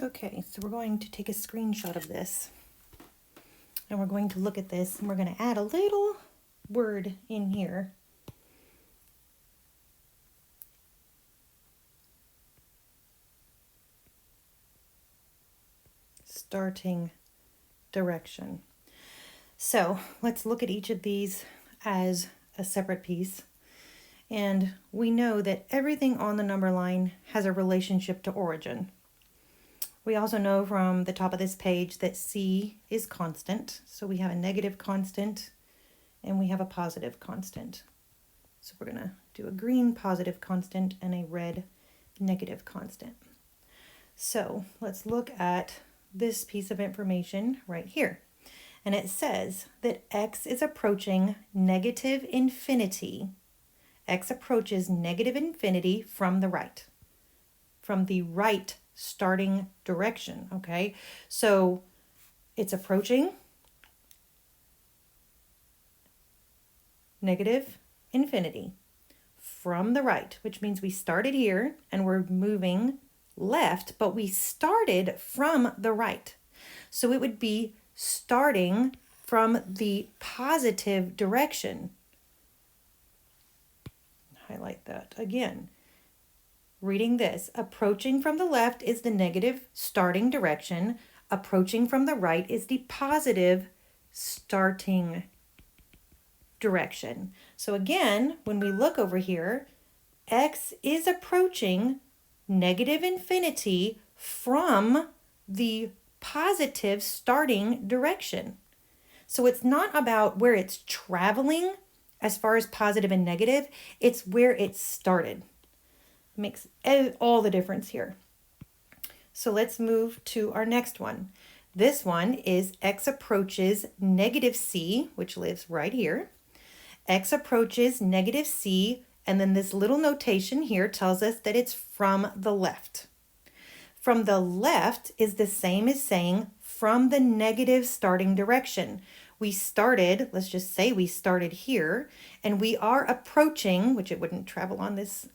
Okay, so we're going to take a screenshot of this and we're going to look at this and we're going to add a little word in here. Starting direction. So let's look at each of these as a separate piece. And we know that everything on the number line has a relationship to origin. We also know from the top of this page that C is constant. So we have a negative constant and we have a positive constant. So we're going to do a green positive constant and a red negative constant. So let's look at this piece of information right here. And it says that x is approaching negative infinity. X approaches negative infinity from the right starting direction, okay? So it's approaching negative infinity from the right, which means we started here and we're moving left, but we started from the right. So it would be starting from the positive direction. Highlight that again. Reading this, approaching from the left is the negative starting direction. Approaching from the right is the positive starting direction. So again, when we look over here, x is approaching negative infinity from the positive starting direction. So it's not about where it's traveling as far as positive and negative, it's where it started. It makes all the difference here. So let's move to our next one. This one is x approaches negative c, which lives right here. X approaches negative c, and then this little notation here tells us that it's from the left. From the left is the same as saying from the negative starting direction. We started, let's just say we started here, and we are approaching, which it wouldn't travel on this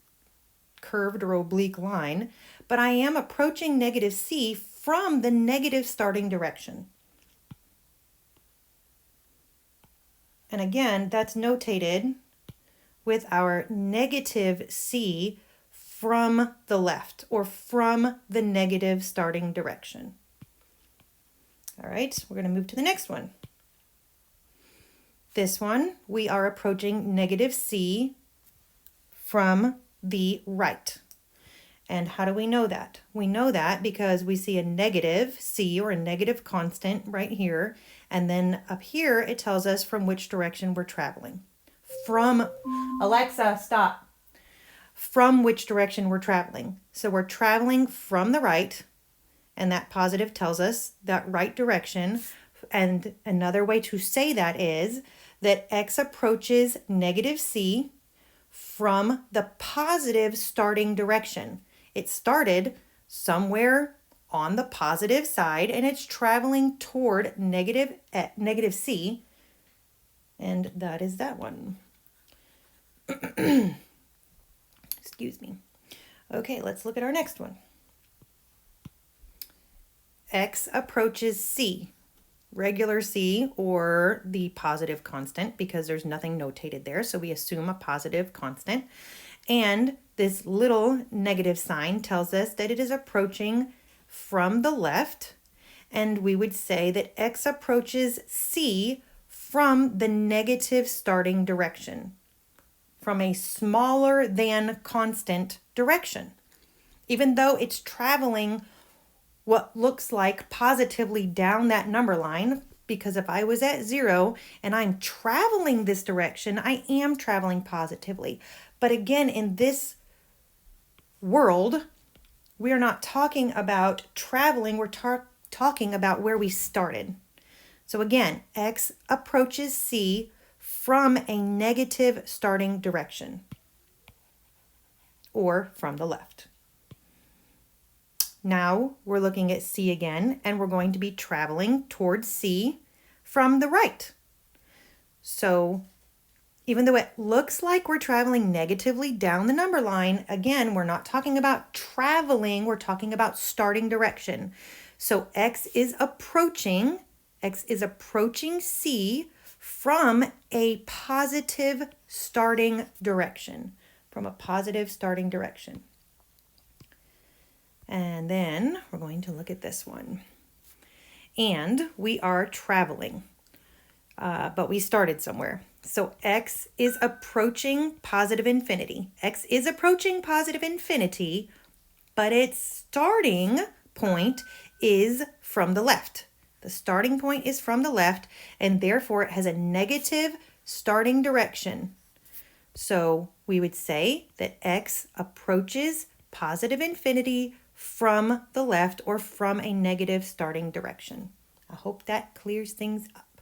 curved or oblique line, but I am approaching negative c from the negative starting direction. And again, that's notated with our negative c from the left or from the negative starting direction. All right, we're going to move to the next one. This one, we are approaching negative c from the right. And how do we know that? We know that because we see a negative c or a negative constant right here. And then up here, it tells us from which direction we're traveling. Alexa, stop. From which direction we're traveling. So we're traveling from the right, and that positive tells us that right direction. And another way to say that is that x approaches negative c from the positive starting direction. It started somewhere on the positive side and it's traveling toward negative c, and that is that one. Excuse me. Okay, let's look at our next one. X approaches c, regular c or the positive constant because there's nothing notated there, so we assume a positive constant. And this little negative sign tells us that it is approaching from the left, and we would say that x approaches c from the negative starting direction, from a smaller than constant direction. Even though it's traveling what looks like positively down that number line, because if I was at 0 and I'm traveling this direction, I am traveling positively. But again, in this world, we are not talking about traveling, we're talking about where we started. So again, x approaches c from a negative starting direction, or from the left. Now we're looking at c again, and we're going to be traveling towards c from the right. So Even though it looks like we're traveling negatively down the number line, again, we're not talking about traveling, we're talking about starting direction. So x is approaching C from a positive starting direction. And then we're going to look at this one. And we are traveling, but we started somewhere. So x is approaching positive infinity. X is approaching positive infinity, but its starting point is from the left. The starting point is from the left, and therefore it has a negative starting direction. So we would say that x approaches positive infinity from the left or from a negative starting direction. I hope that clears things up.